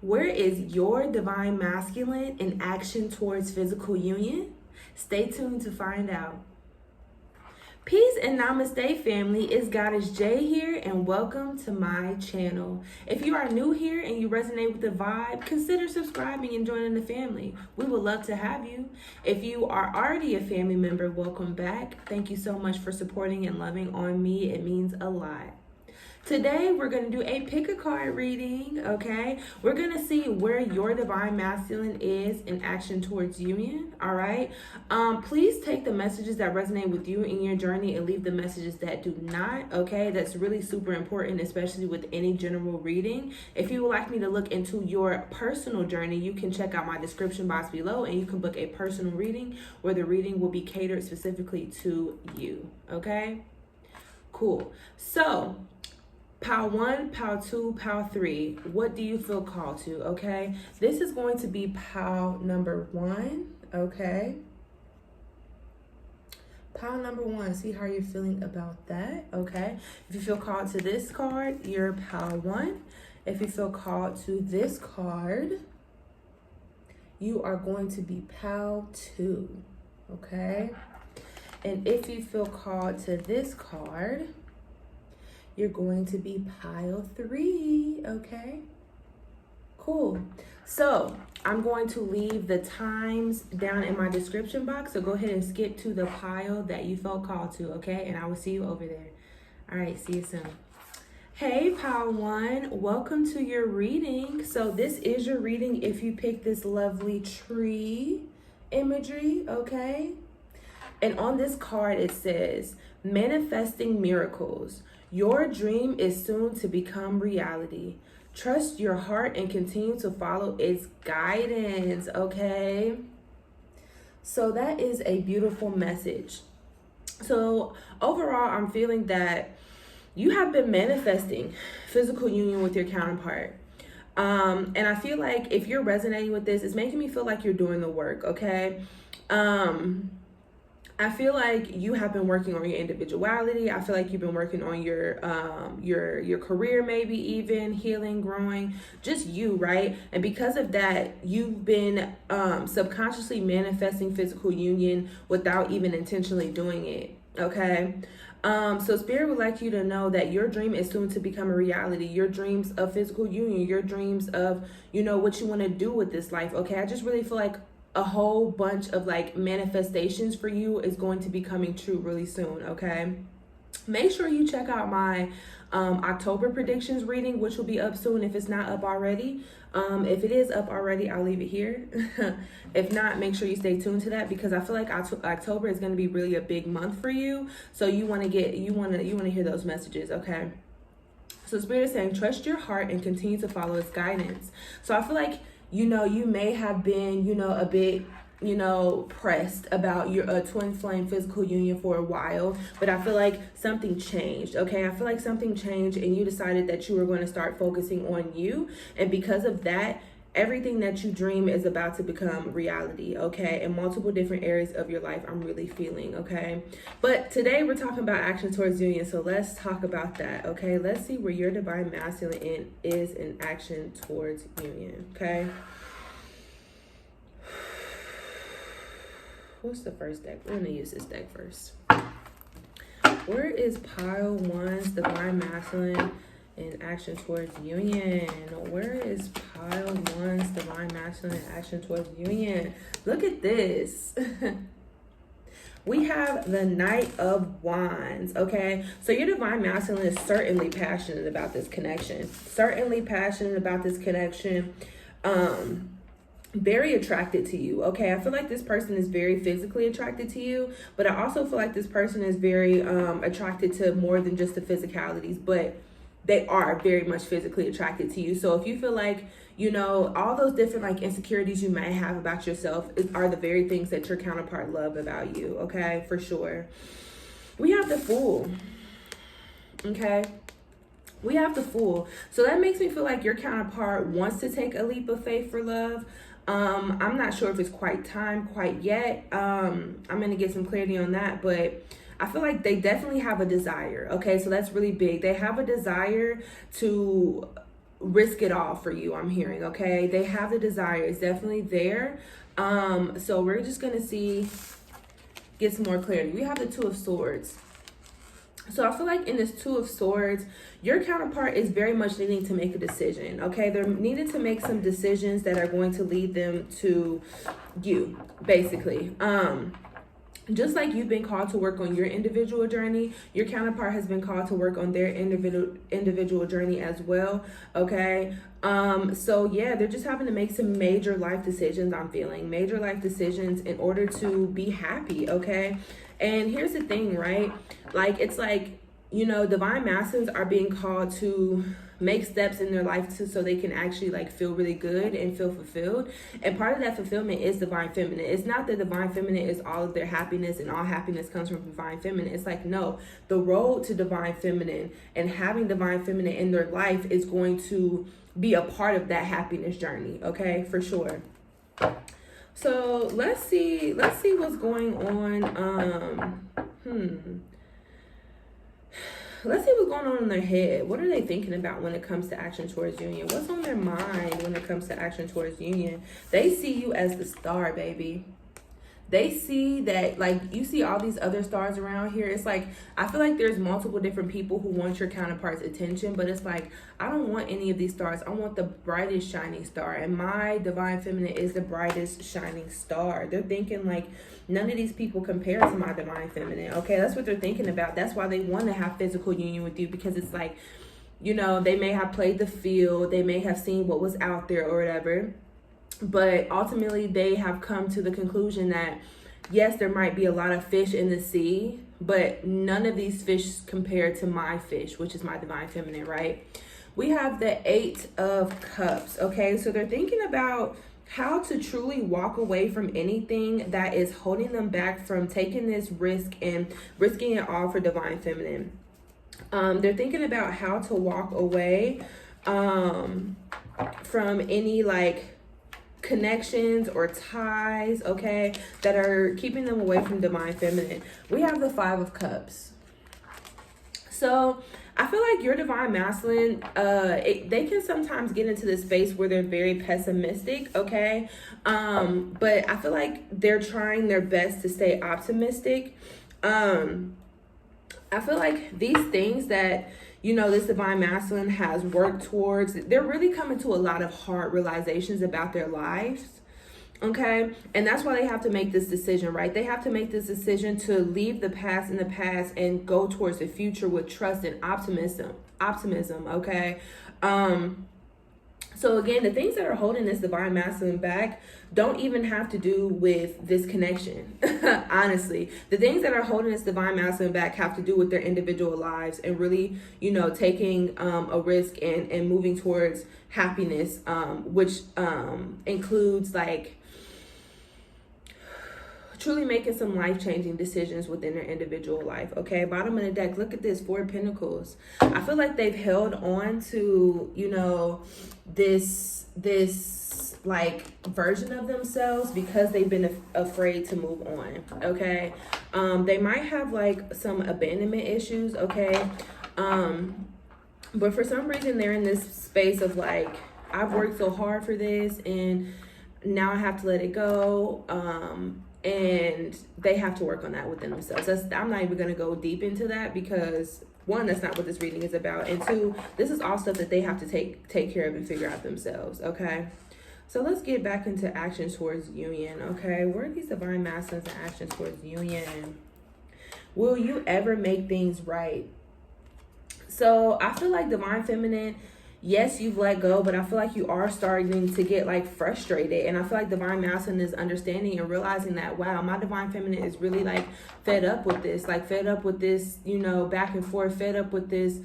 Where is your divine masculine in action towards physical union? Stay tuned to find out. Peace and Namaste family, it's Goddess J here and welcome to my channel. If you are new here and you resonate with the vibe, consider subscribing and joining the family. We would love to have you. If you are already a family member, welcome back. Thank you so much for supporting and loving on me. It means a lot. Today, we're going to do a pick a card reading, okay? We're going to see where your divine masculine is in action towards union, all right? Please take the messages that resonate with you in your journey and leave the messages that do not, okay? That's really super important, especially with any general reading. If you would like me to look into your personal journey, you can check out my description box below and you can book a personal reading where the reading will be catered specifically to you, okay? Cool. So, Pile 1, Pile 2, Pile 3. What do you feel called to, okay? This is going to be pile number 1, okay? Pile number 1, see how you're feeling about that, okay? If you feel called to this card, you're pile 1. If you feel called to this card, you are going to be pile 2, okay? And if you feel called to this card, you're going to be pile 3, okay? Cool. So I'm going to leave the times down in my description box. So go ahead and skip to the pile that you felt called to, okay? And I will see you over there. All right, see you soon. Hey, pile 1, welcome to your reading. So this is your reading if you pick this lovely tree imagery, okay? And on this card, it says, manifesting miracles. Your dream is soon to become reality. Trust your heart and continue to follow its guidance, okay? So that is a beautiful message. So overall, I'm feeling that you have been manifesting physical union with your counterpart. And I feel like if you're resonating with this, it's making me feel like you're doing the work, okay? I feel like you have been working on your individuality. I feel like you've been working on your career, maybe even healing, growing, just you, right? And because of that, you've been subconsciously manifesting physical union without even intentionally doing it, okay? So Spirit would like you to know that your dream is soon to become a reality. Your dreams of physical union, your dreams of, what you want to do with this life, okay? I just really feel like a whole bunch of like manifestations for you is going to be coming true really soon, okay? Make sure you check out my October predictions reading, which will be up soon if it's not up already. If it is up already, I'll leave it here. If not, make sure you stay tuned to that because I feel like October is going to be really a big month for you. So you want to hear those messages, okay? So Spirit is saying, trust your heart and continue to follow its guidance. So I feel like you may have been, a bit, pressed about your twin flame physical union for a while, but I feel like something changed, okay? I feel like something changed and you decided that you were going to start focusing on you. And because of that, everything that you dream is about to become reality, okay? In multiple different areas of your life, I'm really feeling, okay? But today we're talking about action towards union, so let's talk about that, okay? Let's see where your divine masculine is in action towards union, okay? What's the first deck? We're gonna use this deck first. Where is pile 1's divine masculine in action towards union? Where is pile 1's divine masculine in action towards union? Look at this. We have the Knight of Wands, okay? So your divine masculine is certainly passionate about this connection. Certainly passionate about this connection. Very attracted to you, okay? I feel like this person is very physically attracted to you, but I also feel like this person is very attracted to more than just the physicalities, but they are very much physically attracted to you. So if you feel like, all those different like insecurities you may have about yourself are the very things that your counterpart love about you, okay? For sure. We have the Fool, okay? We have the Fool. So that makes me feel like your counterpart wants to take a leap of faith for love. I'm not sure if it's quite yet. I'm going to get some clarity on that, but I feel like they definitely have a desire. Okay, so that's really big. They have a desire to risk it all for you, I'm hearing, okay? They have the desire. It's definitely there. So we're just going to get some more clarity. We have the Two of Swords. So I feel like in this Two of Swords, your counterpart is very much needing to make a decision, okay? They're needing to make some decisions that are going to lead them to you, basically. Just like you've been called to work on your individual journey, your counterpart has been called to work on their individual journey as well, okay? So yeah, they're just having to make some major life decisions, I'm feeling. Major life decisions in order to be happy, okay? And here's the thing, right? Like, it's like, you know, divine masculines are being called to make steps in their life so they can actually like feel really good and feel fulfilled. And part of that fulfillment is divine feminine. It's not that divine feminine is all of their happiness and all happiness comes from divine feminine. It's like, no, the road to divine feminine and having divine feminine in their life is going to be a part of that happiness journey, okay? For sure. So let's see what's going on. Let's see what's going on in their head. What are they thinking about when it comes to action towards union? What's on their mind when it comes to action towards union? They see you as the star, baby. They see that, like, you see all these other stars around here. It's like, I feel like there's multiple different people who want your counterpart's attention, but it's like, I don't want any of these stars. I want the brightest shining star, and my divine feminine is the brightest shining star. They're thinking like, none of these people compare to my divine feminine, okay? That's what they're thinking about. That's why they want to have physical union with you, because it's like, you know, they may have played the field, they may have seen what was out there or whatever, but ultimately they have come to the conclusion that yes, there might be a lot of fish in the sea, but none of these fish compare to my fish, which is my divine feminine, right? We have the Eight of Cups, okay? So they're thinking about how to truly walk away from anything that is holding them back from taking this risk and risking it all for divine feminine. They're thinking about how to walk away from any like connections or ties, okay, that are keeping them away from divine feminine. We have the Five of Cups. So I feel like your divine masculine, they can sometimes get into this space where they're very pessimistic, okay? But I feel like they're trying their best to stay optimistic. I feel like these things that, you know, this divine masculine has worked towards, they're really coming to a lot of hard realizations about their lives. Okay, and that's why they have to make this decision, right? They have to make this decision to leave the past in the past and go towards the future with trust and optimism, okay? So again, the things that are holding this divine masculine back don't even have to do with this connection. Honestly, the things that are holding this divine masculine back have to do with their individual lives and really, you know, taking a risk and moving towards happiness, which includes like truly making some life-changing decisions within their individual life, okay? Bottom of the deck, look at this, Four of Pentacles. I feel like they've held on to, you know, this like version of themselves because they've been afraid to move on, okay? They might have like some abandonment issues, okay? But for some reason they're in this space of like, I've worked so hard for this and now I have to let it go. And they have to work on that within themselves. I'm not even going to go deep into that because one, that's not what this reading is about. And two, this is all stuff that they have to take care of and figure out themselves, okay? So let's get back into action towards union, okay? Where are these divine masculines and action towards union? Will you ever make things right? So I feel like divine feminine, yes, you've let go, but I feel like you are starting to get like frustrated. And I feel like divine masculine is understanding and realizing that, wow, my divine feminine is really like fed up with this, you know, back and forth, fed up with this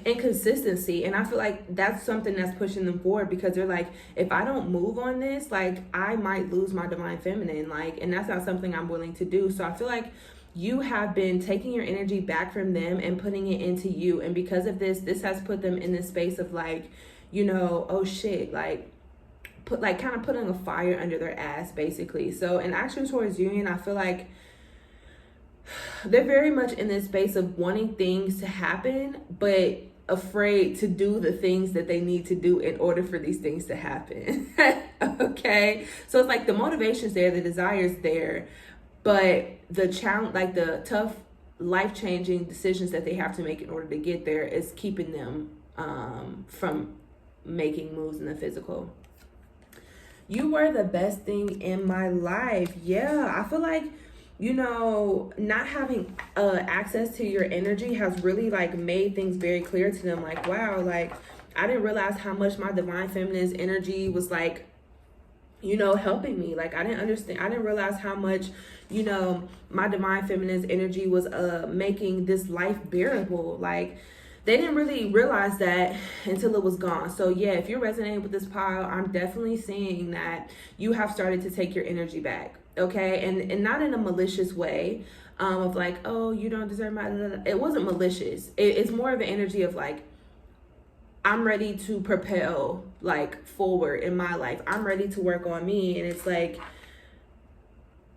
inconsistency. And I feel like that's something that's pushing them forward because they're like, if I don't move on this, like I might lose my divine feminine, like, and that's not something I'm willing to do. So I feel like you have been taking your energy back from them and putting it into you. And because of this has put them in this space of like, you know, oh shit, like kind of putting a fire under their ass, basically. So in action towards union, I feel like they're very much in this space of wanting things to happen, but afraid to do the things that they need to do in order for these things to happen. Okay, so it's like the motivation's there, the desire's there, but the challenge, like the tough life-changing decisions that they have to make in order to get there, is keeping them from making moves in the physical. You were the best thing in my life. Yeah, I feel like, you know, not having access to your energy has really like made things very clear to them. Like, wow, like I didn't realize how much my divine feminine's energy was like, you know, helping me. Like I didn't realize how much, you know, my divine feminine's energy was making this life bearable. Like they didn't really realize that until it was gone. So yeah, if you're resonating with this pile, I'm definitely seeing that you have started to take your energy back. Okay, and not in a malicious way of like, oh, you don't deserve my, it wasn't malicious. It's more of an energy of like, I'm ready to propel like forward in my life. I'm ready to work on me. And it's like,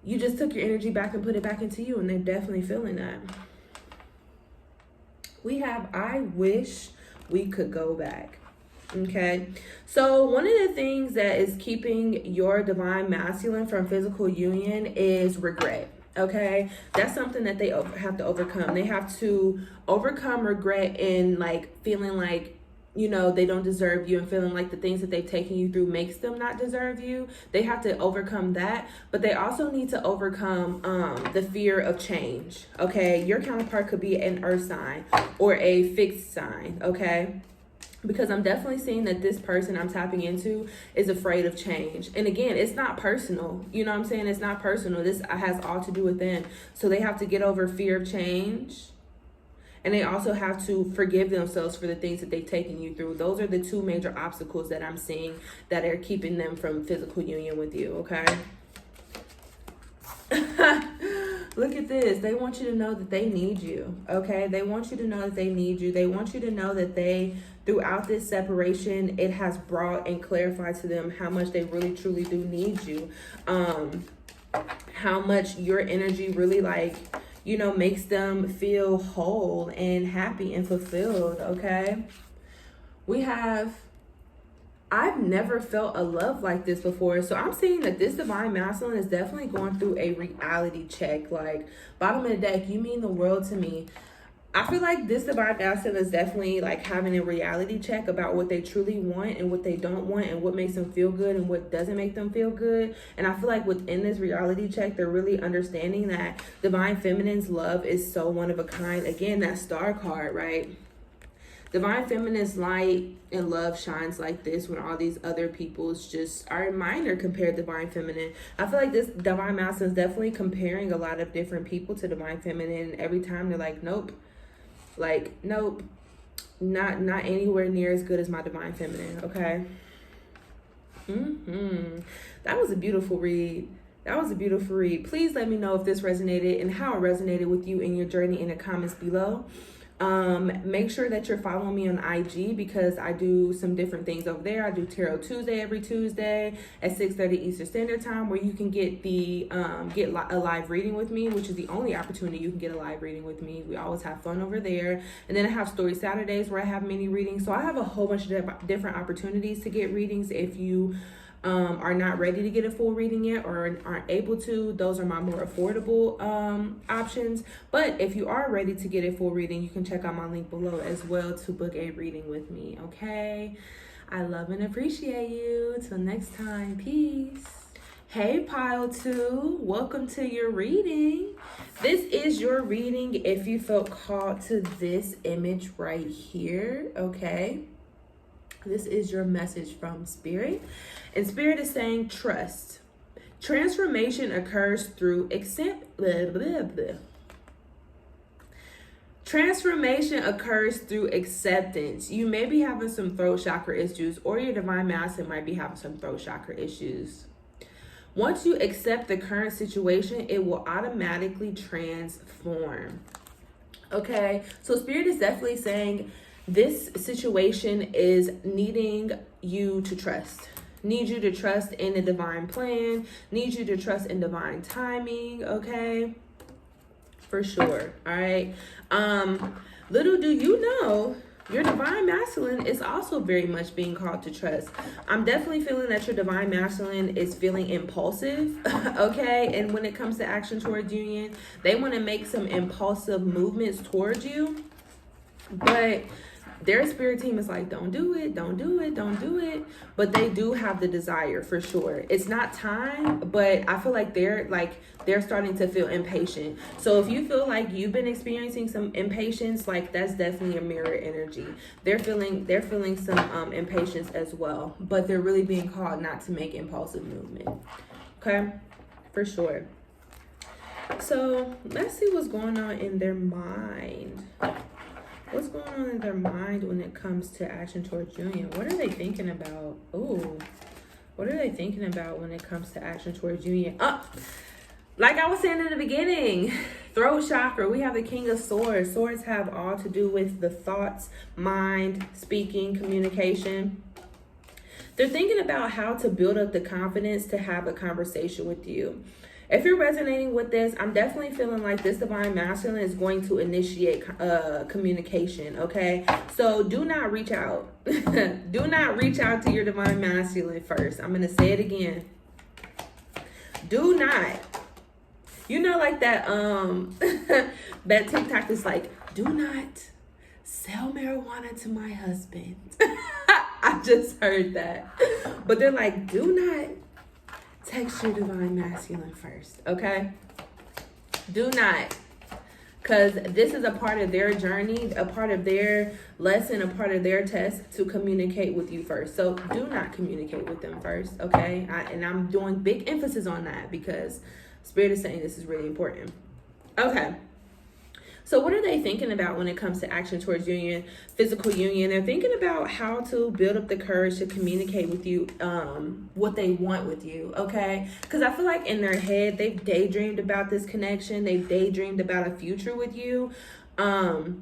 you just took your energy back and put it back into you, and they're definitely feeling that. We have, I wish we could go back. Okay, so one of the things that is keeping your divine masculine from physical union is regret. Okay, that's something that they have to overcome. They have to overcome regret and like feeling like, you know, they don't deserve you, and feeling like the things that they've taken you through makes them not deserve you. They have to overcome that, but they also need to overcome the fear of change. Okay, your counterpart could be an earth sign or a fixed sign. Okay, because I'm definitely seeing that this person I'm tapping into is afraid of change. And again, it's not personal. You know what I'm saying? It's not personal. This has all to do with them. So they have to get over fear of change. And they also have to forgive themselves for the things that they've taken you through. Those are the two major obstacles that I'm seeing that are keeping them from physical union with you, okay? Look at this. They want you to know that they need you, okay? They want you to know that they need you. They want you to know that they, throughout this separation, it has brought and clarified to them how much they really, truly do need you. How much your energy really, like, you know, makes them feel whole and happy and fulfilled, okay? We have, I've never felt a love like this before. So I'm seeing that this divine masculine is definitely going through a reality check. Like, bottom of the deck, you mean the world to me. I feel like this divine masculine is definitely like having a reality check about what they truly want and what they don't want, and what makes them feel good and what doesn't make them feel good. And I feel like within this reality check, they're really understanding that divine feminine's love is so one of a kind. Again, that star card, right? Divine feminine's light and love shines like this when all these other people's just are minor compared to divine feminine. I feel like this divine masculine is definitely comparing a lot of different people to divine feminine. And every time they're like, nope. Like, nope, not anywhere near as good as my divine feminine, okay? That was a beautiful read. That was a beautiful read. Please let me know if this resonated and how it resonated with you in your journey in the comments below. Make sure that you're following me on IG, because I do some different things over there. I do Tarot Tuesday every Tuesday at 6:30 Eastern Standard Time, where you can get the a live reading with me, which is the only opportunity you can get a live reading with me. We always have fun over there. And then I have Story Saturdays where I have mini readings. So I have a whole bunch of different opportunities to get readings. If you are not ready to get a full reading yet or aren't able to, those are my more affordable options. But if you are ready to get a full reading, you can check out my link below as well to book a reading with me, okay? I love and appreciate you. Till next time, peace. Hey, Pile 2, welcome to your reading. This is your reading if you felt called to this image right here, okay? This is your message from Spirit. And Spirit is saying trust. Transformation occurs through Transformation occurs through acceptance. You may be having some throat chakra issues, or your divine masculine might be having some throat chakra issues. Once you accept the current situation, it will automatically transform. Okay, so Spirit is definitely saying this situation is needing you to trust. Need you to trust in the divine plan. Need you to trust in divine timing, okay? For sure, all right? Little do you know Your divine masculine is also very much being called to trust. I'm definitely feeling that your divine masculine is feeling impulsive, okay? And when it comes to action towards union, they want to make some impulsive movements towards you. But their spirit team is like, don't do it, don't do it, don't do it. But they do have the desire for sure. It's not time, but I feel like they're starting to feel impatient. So if you feel like you've been experiencing some impatience, like that's definitely a mirror energy. They're feeling some impatience as well, but they're really being called not to make impulsive movement. Okay, for sure. So let's see what's going on in their mind. What's going on in their mind when it comes to action towards union? What are they thinking about? Oh, what are they thinking about when it comes to action towards union? Like I was saying in the beginning, throat chakra, we have the King of Swords. Swords have all to do with the thoughts, mind, speaking, communication. They're thinking about how to build up the confidence to have a conversation with you. If you're resonating with this, I'm definitely feeling like this divine masculine is going to initiate communication, okay? So do not reach out. Do not reach out to your divine masculine first. I'm going to say it again. Do not. You know, like that that TikTok is like, do not sell marijuana to my husband. I just heard that. But they're like, do not text your divine masculine first, okay? Do not. Because this is a part of their journey, a part of their lesson, a part of their test to communicate with you first. So do not communicate with them first, okay? And I'm doing big emphasis on that because Spirit is saying this is really important. Okay. So what are they thinking about when it comes to action towards union, physical union? They're thinking about how to build up the courage to communicate with you what they want with you, okay? Because I feel like in their head, they've daydreamed about this connection. They've daydreamed about a future with you. So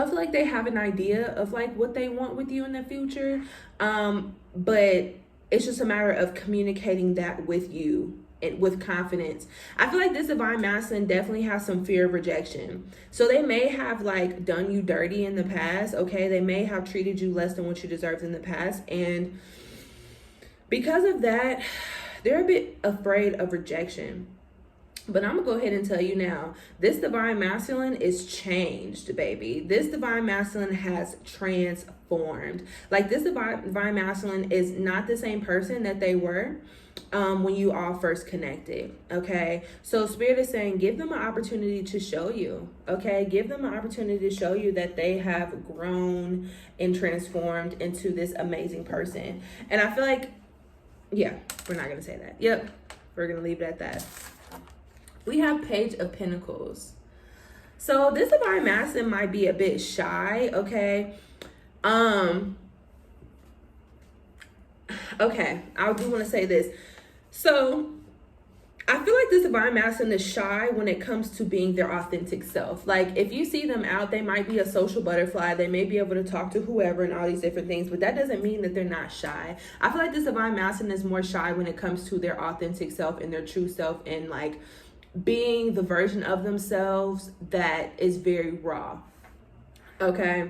I feel like they have an idea of like what they want with you in the future. But it's just a matter of communicating that with you. With confidence. I feel like this divine masculine definitely has some fear of rejection. So they may have like done you dirty in the past, okay? They may have treated you less than what you deserved in the past. And because of that, they're a bit afraid of rejection. But I'm going to go ahead and tell you now, this divine masculine is changed, baby. This divine masculine has transformed. Like this divine masculine is not the same person that they were when you all first connected, okay? So Spirit is saying, give them an opportunity to show you, okay? Give them an opportunity to show you that they have grown and transformed into this amazing person. And I feel like, yeah, we're not going to say that. Yep, we're going to leave it at that. We have Page of Pentacles. So this divine masculine might be a bit shy, okay? Okay, I do want to say this. So I feel like this divine masculine is shy when it comes to being their authentic self. Like if you see them out, they might be a social butterfly. They may be able to talk to whoever and all these different things, but that doesn't mean that they're not shy. I feel like this divine masculine is more shy when it comes to their authentic self and their true self and like being the version of themselves that is very raw. Okay.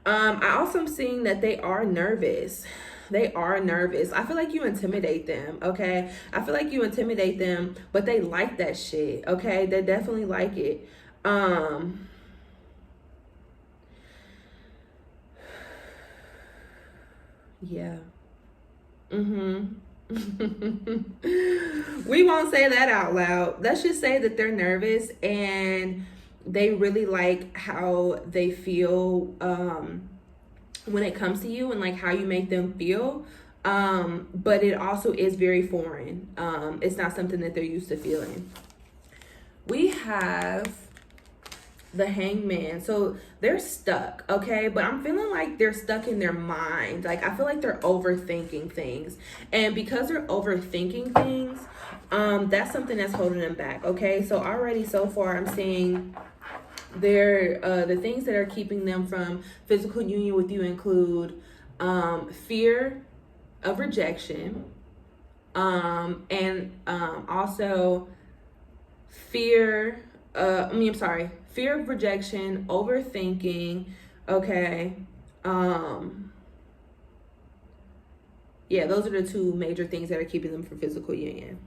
I also am seeing that they are nervous. They are nervous. I feel like you intimidate them, okay? I feel like you intimidate them, but they like that shit, okay? They definitely like it. Yeah. We won't say that out loud. Let's just say that they're nervous and they really like how they feel when it comes to you and like how you make them feel. But it also is very foreign. It's not something that they're used to feeling. We have the Hangman. So they're stuck, okay? But I'm feeling like they're stuck in their mind. Like I feel like they're overthinking things. And because they're overthinking things, that's something that's holding them back, okay? So already so far I'm seeing the things that are keeping them from physical union with you include fear of rejection, and also fear of rejection, overthinking, Okay. Yeah, those are the two major things that are keeping them from physical union.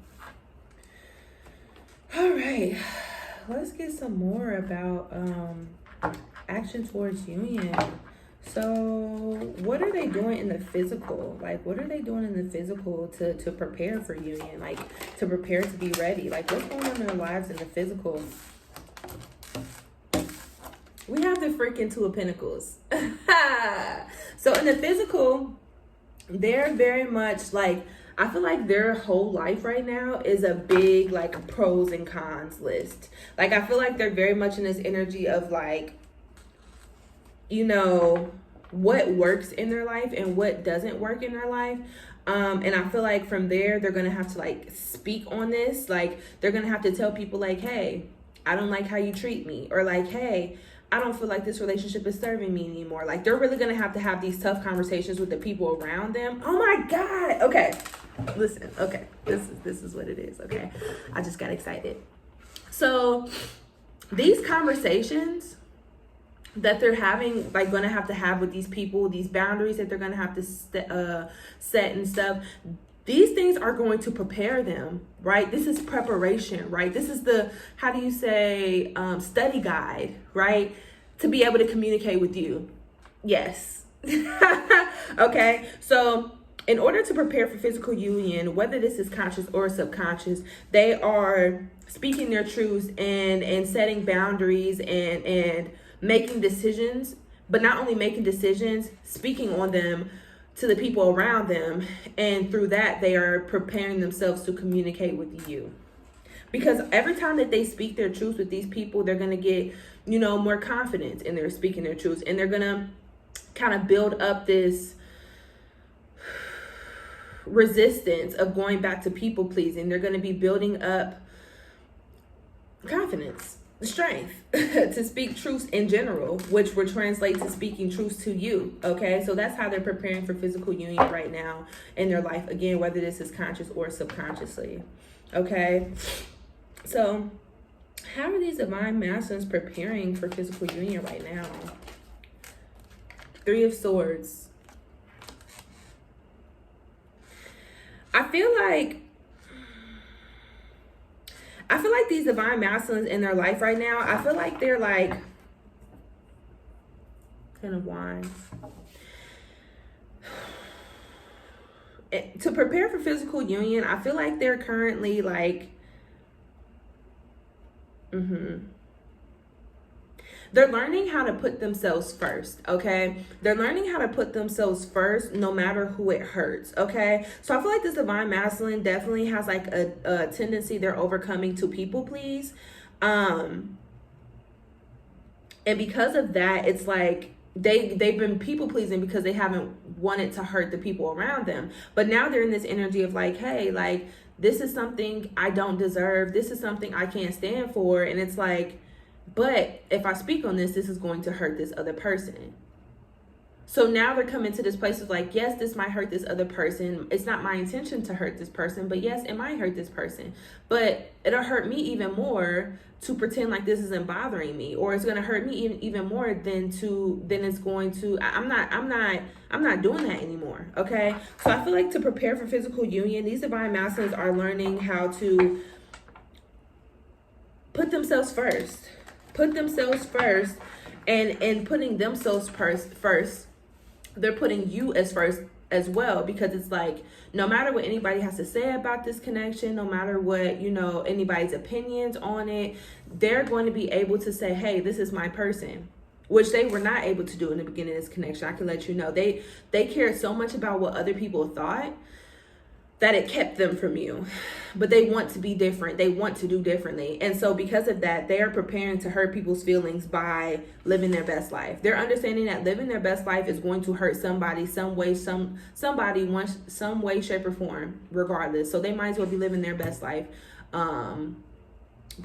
All right, let's get some more about action towards union. So what are they doing in the physical? Like, what are they doing in the physical to prepare for union? Like, to prepare to be ready? Like, what's going on in their lives in the physical? We have the freaking Two of Pentacles. So in the physical, they're very much like, I feel like their whole life right now is a big like pros and cons list. Like, I feel like they're very much in this energy of like, you know, what works in their life and what doesn't work in their life. And I feel like from there, they're going to have to like speak on this. Like, they're going to have to tell people like, hey, I don't like how you treat me. Or like, hey, I don't feel like this relationship is serving me anymore. Like, they're really going to have these tough conversations with the people around them. Oh my God. Okay. Listen. Okay. This is what it is. Okay. I just got excited. So these conversations that they're having, like, going to have with these people, these boundaries that they're going to have to set and stuff, these things are going to prepare them, right? This is preparation, right? This is the, how do you say, study guide, right? To be able to communicate with you. Yes. Okay. So in order to prepare for physical union, whether this is conscious or subconscious, they are speaking their truths and setting boundaries and making decisions, but not only making decisions, speaking on them to the people around them. And through that, they are preparing themselves to communicate with you. Because every time that they speak their truths with these people, they're going to get, you know, more confidence in their speaking their truths. And they're going to kind of build up this resistance of going back to people pleasing. They're going to be building up confidence, strength to speak truths in general, which will translate to speaking truths to you. Okay, so that's how they're preparing for physical union right now in their life, again, whether this is conscious or subconsciously. Okay, so how are these divine masculines preparing for physical union right now? Three of Swords. I feel like these divine masculines in their life right now, I feel like they're like, Ten of Wands. To prepare for physical union, I feel like they're currently like, they're learning how to put themselves first, okay? They're learning how to put themselves first no matter who it hurts, okay? So I feel like this divine masculine definitely has like a tendency they're overcoming to people please. And because of that, it's like they've been people pleasing because they haven't wanted to hurt the people around them. But now they're in this energy of like, hey, like, this is something I don't deserve. This is something I can't stand for. And it's like, but if I speak on this, this is going to hurt this other person. So now they're coming to this place of like, yes, this might hurt this other person. It's not my intention to hurt this person, but yes, it might hurt this person. But it'll hurt me even more to pretend like this isn't bothering me, or it's going to hurt me even more than it's going to. I'm not doing that anymore. Okay. So I feel like to prepare for physical union, these divine masculines are learning how to put themselves first. Put themselves first, and putting themselves first, they're putting you as first as well, because it's like, no matter what anybody has to say about this connection, no matter what, you know, anybody's opinions on it, they're going to be able to say, hey, this is my person, which they were not able to do in the beginning of this connection. I can let you know, they cared so much about what other people thought that it kept them from you. But they want to be different. They want to do differently. And so because of that, they are preparing to hurt people's feelings by living their best life. They're understanding that living their best life is going to hurt somebody, some way, shape, or form, regardless. So they might as well be living their best life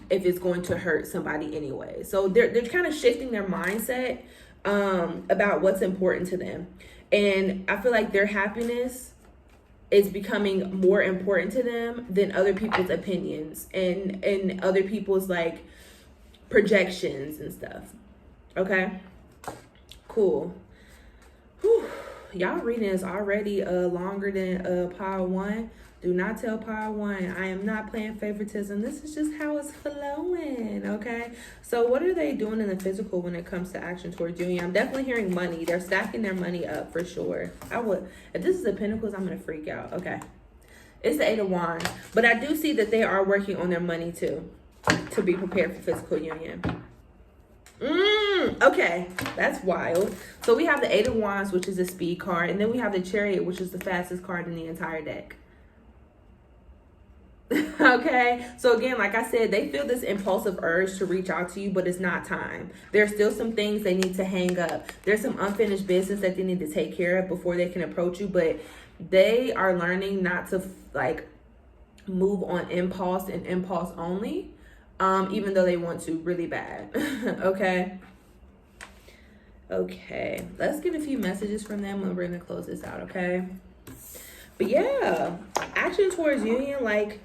if it's going to hurt somebody anyway. So they're kind of shifting their mindset about what's important to them. And I feel like their happiness is becoming more important to them than other people's opinions and other people's like projections and stuff. Okay. Cool. Whew. Y'all reading is already longer than pile one. Do not tell pile one I am not playing favoritism. This is just how it's flowing, okay? So what are they doing in the physical when it comes to action towards union? I'm definitely hearing money. They're stacking their money up for sure. If this is the Pentacles, I'm gonna freak out. Okay. It's the Eight of Wands. But I do see that they are working on their money too, to be prepared for physical union. Okay, that's wild. So we have the Eight of Wands, which is a speed card, and then we have the Chariot, which is the fastest card in the entire deck. Okay, so again, like I said, they feel this impulsive urge to reach out to you, but it's not time. There's still some things they need to hang up. There's some unfinished business that they need to take care of before they can approach you, but they are learning not to like move on impulse and impulse only, even though they want to really bad. Okay, let's get a few messages from them and we're gonna close this out. Okay, but yeah, action towards union, like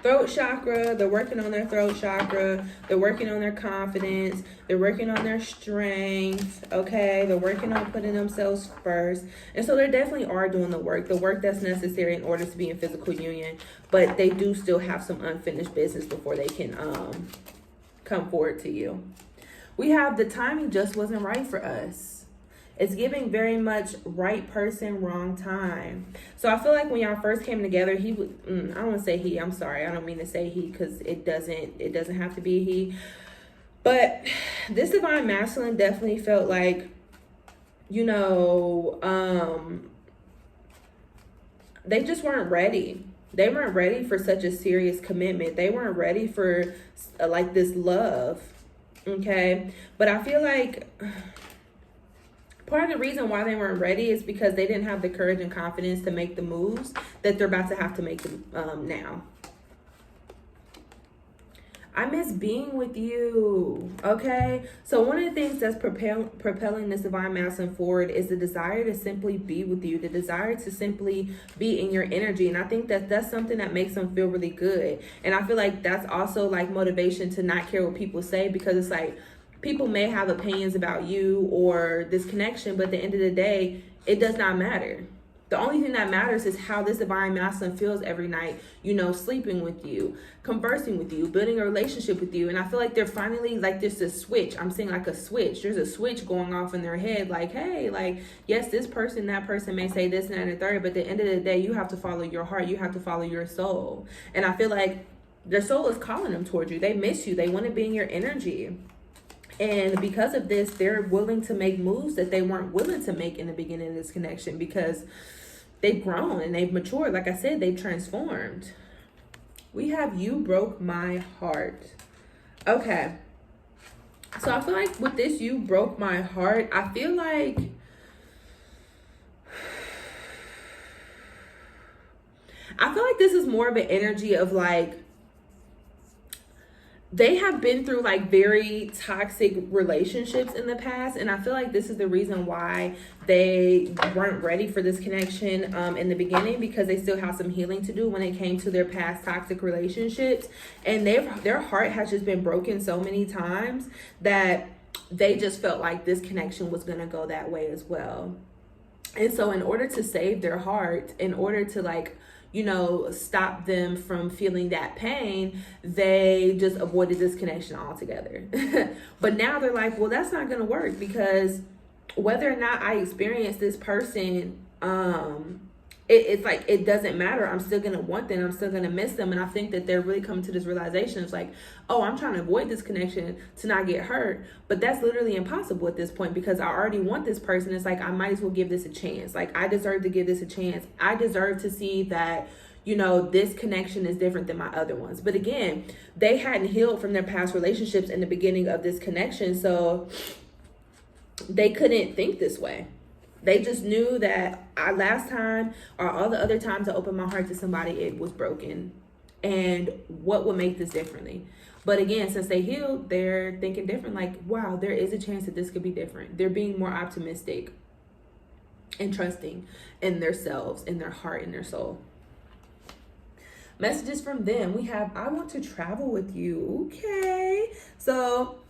throat chakra, they're working on their throat chakra, they're working on their confidence, they're working on their strength, okay? They're working on putting themselves first. And so they definitely are doing the work that's necessary in order to be in physical union, but they do still have some unfinished business before they can come forward to you. We have the timing just wasn't right for us. It's giving very much right person, wrong time. So I feel like when y'all first came together, he was, I don't want to say he, I'm sorry. I don't mean to say he because it doesn't have to be he. But this divine masculine definitely felt like, you know, they just weren't ready. They weren't ready for such a serious commitment. They weren't ready for like this love. Okay. But I feel like part of the reason why they weren't ready is because they didn't have the courage and confidence to make the moves that they're about to have to make now. I miss being with you, okay? So one of the things that's propelling this divine masculine forward is the desire to simply be with you, the desire to simply be in your energy. And I think that that's something that makes them feel really good. And I feel like that's also like motivation to not care what people say, because it's like, people may have opinions about you or this connection, but at the end of the day, it does not matter. The only thing that matters is how this divine masculine feels every night, you know, sleeping with you, conversing with you, building a relationship with you. And I feel like they're finally like, there's a switch. I'm seeing like a switch. There's a switch going off in their head. Like, hey, like, yes, this person, that person may say this and that and the third, but at the end of the day, you have to follow your heart. You have to follow your soul. And I feel like their soul is calling them towards you. They miss you. They want to be in your energy. And because of this, they're willing to make moves that they weren't willing to make in the beginning of this connection, because they've grown and they've matured. Like I said, they've transformed. We have you broke my heart. Okay. So I feel like with this, you broke my heart. I feel like this is more of an energy of like, they have been through like very toxic relationships in the past. And I feel like this is the reason why they weren't ready for this connection in the beginning, because they still have some healing to do when it came to their past toxic relationships. And their heart has just been broken so many times that they just felt like this connection was going to go that way as well. And so in order to save their heart, in order to like, you know, stop them from feeling that pain, they just avoided this connection altogether. But now they're like, well, that's not going to work, because whether or not I experience this person, it's like, it doesn't matter. I'm still going to want them. I'm still going to miss them. And I think that they're really coming to this realization. It's like, oh, I'm trying to avoid this connection to not get hurt. But that's literally impossible at this point, because I already want this person. It's like, I might as well give this a chance. Like, I deserve to give this a chance. I deserve to see that, you know, this connection is different than my other ones. But again, they hadn't healed from their past relationships in the beginning of this connection. So they couldn't think this way. They just knew that last time or all the other times I opened my heart to somebody, it was broken. And what would make this differently? But again, since they healed, they're thinking different. Like, wow, there is a chance that this could be different. They're being more optimistic and trusting in themselves, in their heart, in their soul. Messages from them. We have, I want to travel with you. Okay. So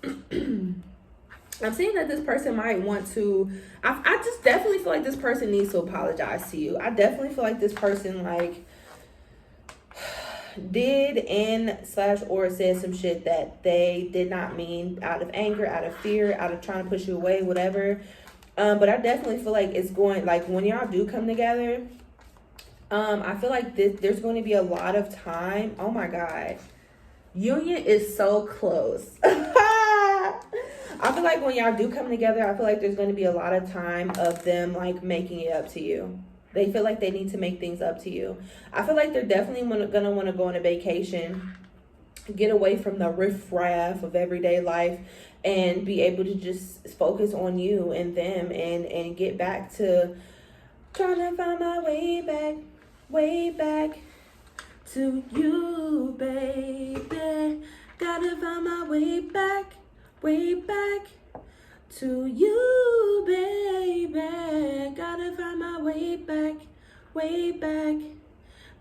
I'm seeing that this person might want to, I just definitely feel like this person needs to apologize to you. I definitely feel like this person, like, did and slash or said some shit that they did not mean, out of anger, out of fear, out of trying to push you away, whatever. But I definitely feel like it's going, like, when y'all do come together, I feel like there's going to be a lot of time. Oh my God. Union is so close. I feel like when y'all do come together, I feel like there's going to be a lot of time of them, like, making it up to you. They feel like they need to make things up to you. I feel like they're definitely going to want to go on a vacation, get away from the riffraff of everyday life, and be able to just focus on you and them, and get back to trying to find my way back to you, baby. Gotta find my way back to you, baby. Gotta find my way back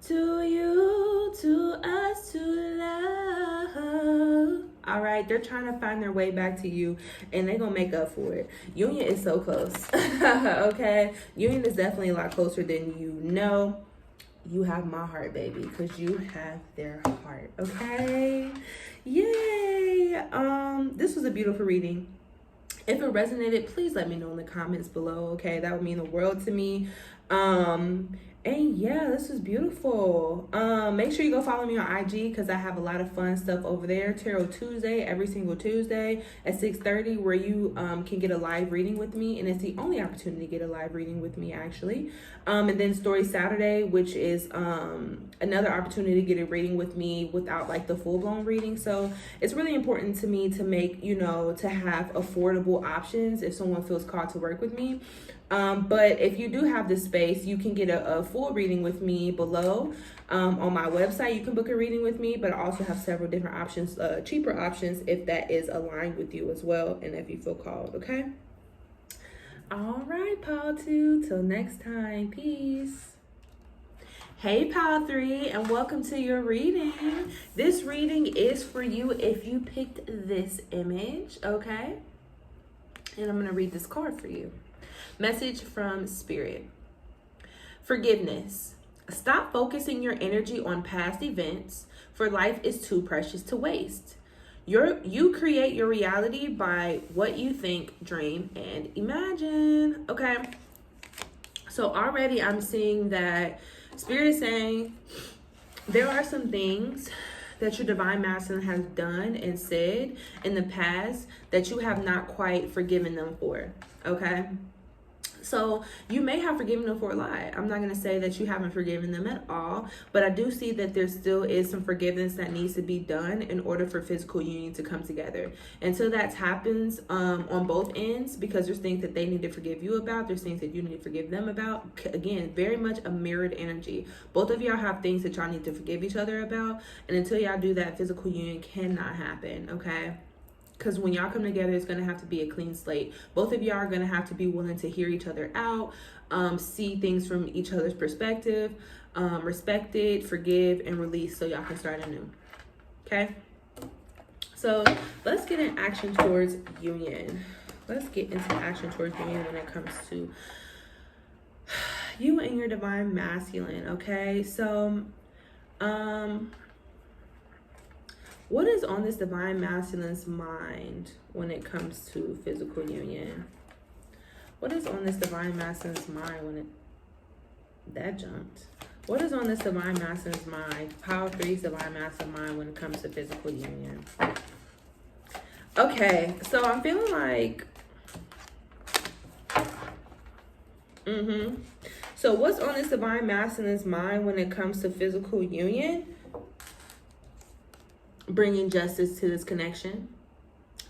to you, to us, to love. All right, they're trying to find their way back to you, and they're gonna make up for it. Union is so close. Okay, union is definitely a lot closer than you know. You have my heart, baby, because you have their heart. Okay, yay. This was a beautiful reading. If it resonated, please let me know in the comments below. Okay, that would mean the world to me. And yeah, this was beautiful. Make sure you go follow me on IG, because I have a lot of fun stuff over there. Tarot Tuesday, every single Tuesday at 6:30, where you can get a live reading with me, and it's the only opportunity to get a live reading with me, actually. And then Story Saturday, which is another opportunity to get a reading with me without, like, the full-blown reading. So it's really important to me to make, to have affordable options if someone feels called to work with me. But if you do have the space, you can get a full reading with me below. On my website, you can book a reading with me, but I also have several different options, cheaper options, if that is aligned with you as well, and if you feel called. Okay. All right, Pile 2. Till next time. Peace. Hey, Pile 3, and welcome to your reading. This reading is for you if you picked this image. Okay. And I'm going to read this card for you. Message from Spirit. Forgiveness. Stop focusing your energy on past events, for life is too precious to waste. You create your reality by what you think, dream, and imagine. Okay. So already I'm seeing that Spirit is saying there are some things that your divine masculine has done and said in the past that you have not quite forgiven them for. Okay. So you may have forgiven them for a lot. I'm not going to say that you haven't forgiven them at all, but I do see that there still is some forgiveness that needs to be done in order for physical union to come together. Until that happens on both ends, because there's things that they need to forgive you about, there's things that you need to forgive them about. Again, very much a mirrored energy. Both of y'all have things that y'all need to forgive each other about, and until y'all do that, physical union cannot happen, okay? Because when y'all come together, it's going to have to be a clean slate. Both of y'all are going to have to be willing to hear each other out, see things from each other's perspective, respect it, forgive, and release so y'all can start anew. Okay? So let's get in action towards union. Let's get into action towards union when it comes to you and your divine masculine. Okay? So, what is on this divine masculine's mind when it comes to physical union? What is on this divine masculine's mind when that jumped? What is on this divine masculine's mind? Power 3's divine masculine mind when it comes to physical union. Okay, so I'm feeling like, So what's on this divine masculine's mind when it comes to physical union? Bringing justice to this connection,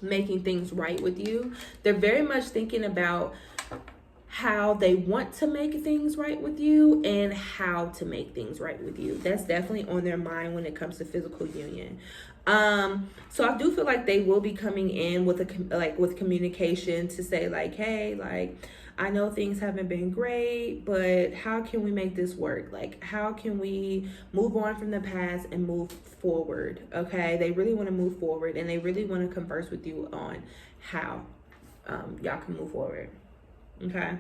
making things right with you. They're very much thinking about how they want to make things right with you and how to make things right with you. That's definitely on their mind when it comes to physical union. So I do feel like they will be coming in with with communication to say like, hey, like, I know things haven't been great, but how can we make this work? Like, how can we move on from the past and move forward? Okay, they really want to move forward, and they really want to converse with you on how. y'all can move forward. Okay.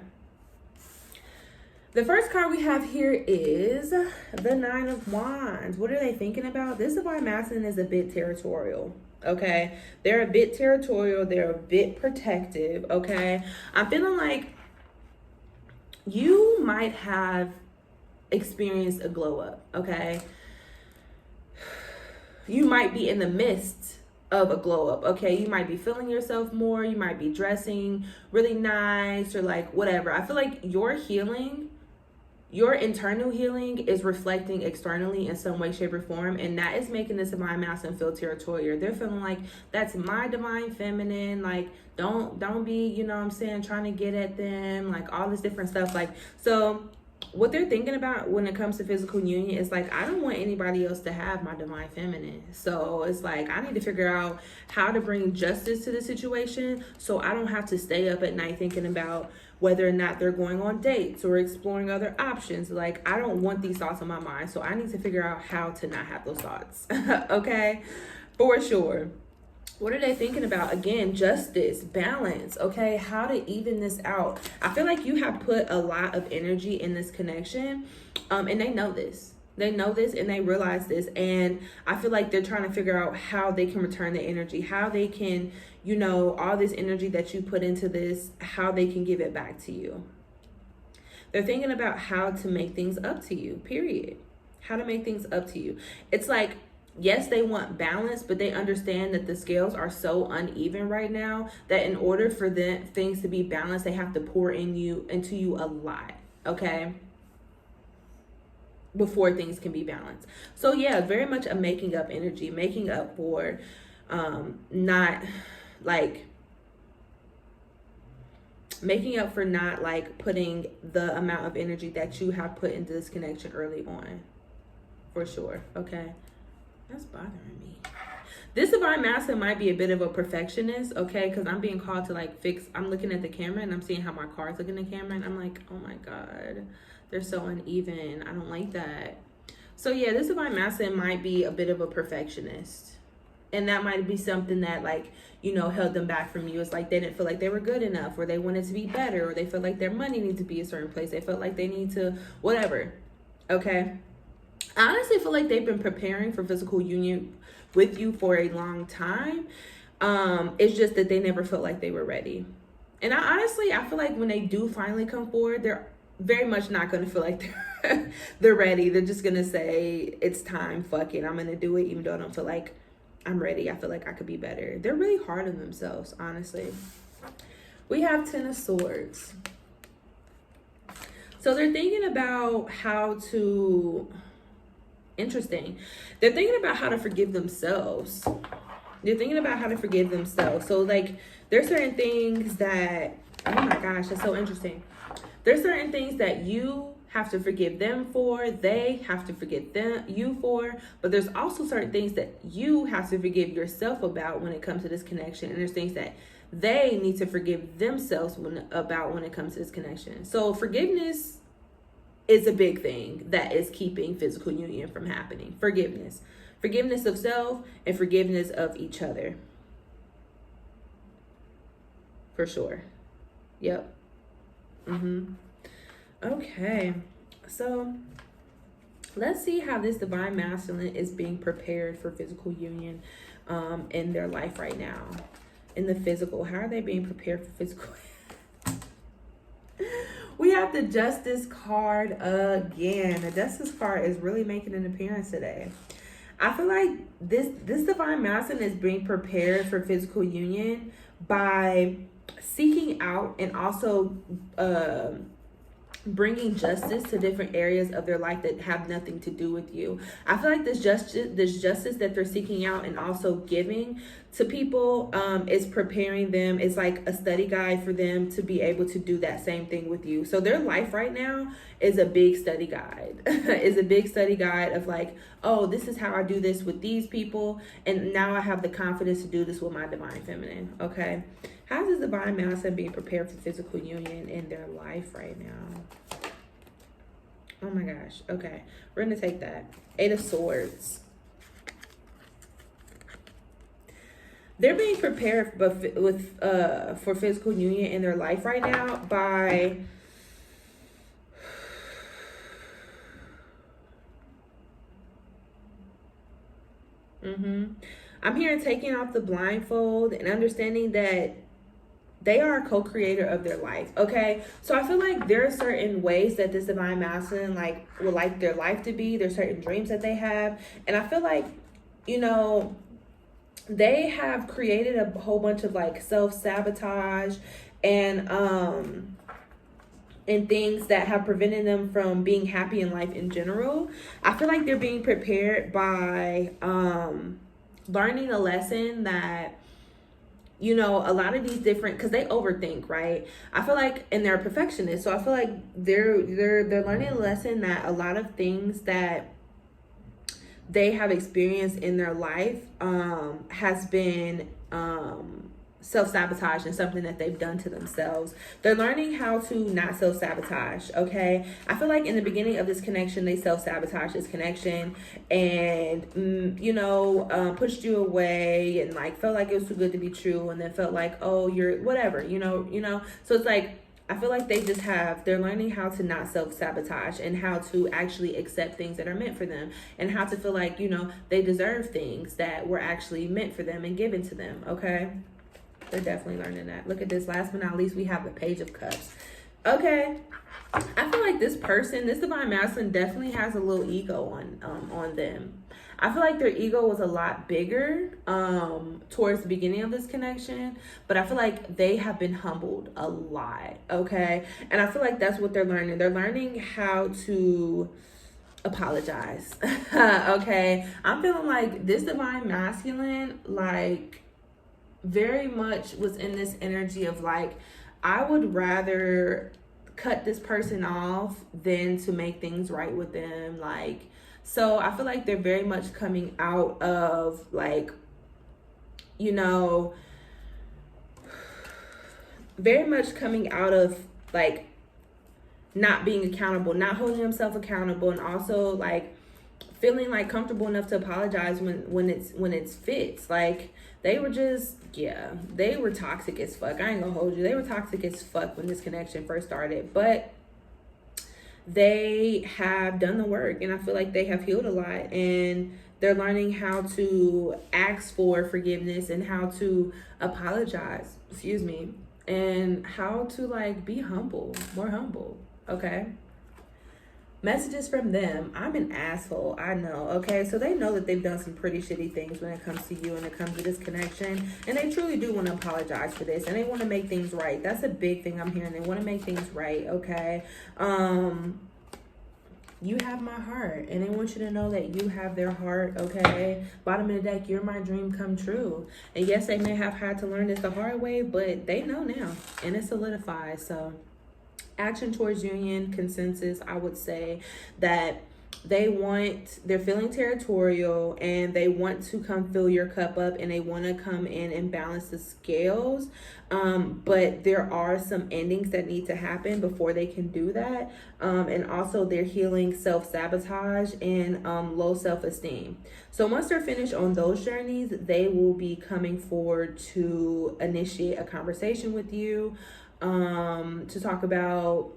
The first card we have here is the Nine of Wands. What are they thinking about? This divine masculine is a bit territorial. Okay, they're a bit territorial. They're a bit protective. Okay, I'm feeling like you might have experienced a glow up. Okay, you might be in the midst of a glow up. Okay, you might be feeling yourself more. You might be dressing really nice or like whatever. I feel like your healing, your internal healing is reflecting externally in some way, shape, or form, and that is making this divine masculine feel territorial. They're feeling like that's my divine feminine. Like, don't be, you know what I'm saying, trying to get at them, like all this different stuff. Like, so what they're thinking about when it comes to physical union is like, I don't want anybody else to have my divine feminine. So it's like, I need to figure out how to bring justice to the situation so I don't have to stay up at night thinking about whether or not they're going on dates or exploring other options. Like, I don't want these thoughts on my mind. So I need to figure out how to not have those thoughts. Okay, for sure. What are they thinking about? Again, justice, balance, okay? How to even this out. I feel like you have put a lot of energy in this connection, and they know this. They know this and they realize this. And I feel like they're trying to figure out how they can return the energy, how they can, you know, all this energy that you put into this, how they can give it back to you. They're thinking about how to make things up to you, period. How to make things up to you. It's like, yes, they want balance, but they understand that the scales are so uneven right now that in order for them things to be balanced, they have to pour into you a lot, okay? Before things can be balanced. So yeah, very much a making up energy, making up for not like putting the amount of energy that you have put into this connection early on, for sure. Okay, that's bothering me. This divine masculine might be a bit of a perfectionist, okay, because I'm being called to like fix. I'm looking at the camera and I'm seeing how my cards look in the camera and I'm like, oh my god, they're so uneven. I don't like that. So yeah, this divine masculine might be a bit of a perfectionist. And that might be something that, like, you know, held them back from you. It's like they didn't feel like they were good enough, or they wanted to be better, or they felt like their money needs to be a certain place. They felt like they need to whatever. Okay. I honestly feel like they've been preparing for physical union with you for a long time. It's just that they never felt like they were ready. And I feel like when they do finally come forward, they're very much not going to feel like they're ready. They're just going to say, it's time, fuck it, I'm going to do it, even though I don't feel like I'm ready. I feel like I could be better. They're really hard on themselves, honestly. We have Ten of Swords. So they're thinking about how to, interesting. They're thinking about how to forgive themselves. They're thinking about how to forgive themselves. So like, there's certain things that, oh my gosh, that's so interesting. There's certain things that you have to forgive them for, they have to forgive you for, but there's also certain things that you have to forgive yourself about when it comes to this connection, and there's things that they need to forgive themselves about when it comes to this connection. So forgiveness is a big thing that is keeping physical union from happening. Forgiveness of self and forgiveness of each other, for sure. Yep. Okay, so let's see how this divine masculine is being prepared for physical union in their life right now. In the physical, how are they being prepared for physical? We have the Justice card again. The Justice card is really making an appearance today. I feel like this divine masculine is being prepared for physical union by seeking out and also bringing justice to different areas of their life that have nothing to do with you. I feel like this justice that they're seeking out and also giving to people is preparing them. It's like a study guide for them to be able to do that same thing with you. So their life right now is a big study guide. Is a big study guide of like, oh, this is how I do this with these people, and now I have the confidence to do this with my divine feminine. Okay, how is the divine masculine being prepared for physical union in their life right now? Oh my gosh. Okay, we're gonna take that. Eight of Swords. they're being prepared with for physical union in their life right now by I'm hearing taking off the blindfold and understanding that they are a co-creator of their life. Okay, so I feel like there are certain ways that this divine masculine like would like their life to be. There's certain dreams that they have, and I feel like, you know, they have created a whole bunch of like self-sabotage and things that have prevented them from being happy in life in general. I feel like they're being prepared by learning a lesson that, you know, a lot of these different, because they overthink, right? I feel like, and they're perfectionists, so I feel like they're learning a lesson that a lot of things that they have experienced in their life has been self-sabotage and something that they've done to themselves. They're learning how to not self-sabotage, okay? I feel like in the beginning of this connection, they self-sabotage this connection and, you know, pushed you away and like felt like it was too good to be true, and then felt like, oh, you're whatever, you know? So it's like, I feel like they're learning how to not self-sabotage and how to actually accept things that are meant for them, and how to feel like, you know, they deserve things that were actually meant for them and given to them, okay? They're definitely learning that. Look at this. Last but not least, we have the Page of Cups. Okay. I feel like this person, this divine masculine, definitely has a little ego on them. I feel like their ego was a lot bigger towards the beginning of this connection, but I feel like they have been humbled a lot, okay? And I feel like that's what they're learning. They're learning how to apologize, okay? I'm feeling like this divine masculine, like, very much was in this energy of like, I would rather cut this person off than to make things right with them. Like, so I feel like they're very much coming out of like, you know, very much coming out of like not being accountable, not holding himself accountable, and also like feeling like comfortable enough to apologize when it's fits. Like, they were just, yeah, they were toxic as fuck. I ain't gonna hold you. They were toxic as fuck when this connection first started, but they have done the work, and I feel like they have healed a lot, and they're learning how to ask for forgiveness and how to apologize, and how to like be humble, more humble, okay? Messages from them. I'm an asshole. I know. Okay. So they know that they've done some pretty shitty things when it comes to you and it comes to this connection. And they truly do want to apologize for this. And they want to make things right. That's a big thing I'm hearing. They want to make things right. Okay. You have my heart. And they want you to know that you have their heart. Okay. Bottom of the deck, you're my dream come true. And yes, they may have had to learn this the hard way, but they know now. And it solidifies. So action towards union, consensus, I would say that they're feeling territorial, and they want to come fill your cup up, and they want to come in and balance the scales. But there are some endings that need to happen before they can do that. And also they're healing self-sabotage and low self-esteem. So once they're finished on those journeys, they will be coming forward to initiate a conversation with you, to talk about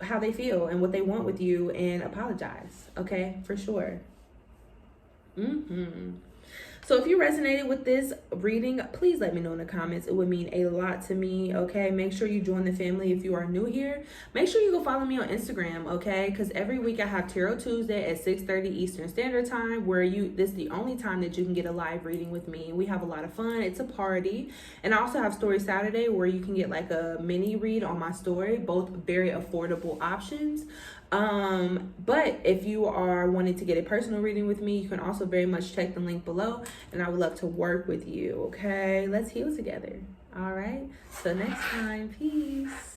how they feel and what they want with you and apologize. Okay, for sure. So if you resonated with this reading, please let me know in the comments. It would mean a lot to me, okay? Make sure you join the family if you are new here. Make sure you go follow me on Instagram, okay? Because every week I have Tarot Tuesday at 6:30 Eastern Standard Time, where this is the only time that you can get a live reading with me. We have a lot of fun. It's a party. And I also have Story Saturday, where you can get like a mini read on my story, both very affordable options. But if you are wanting to get a personal reading with me, you can also very much check the link below, and I would love to work with you. Okay, let's heal together. All right, so next time, peace.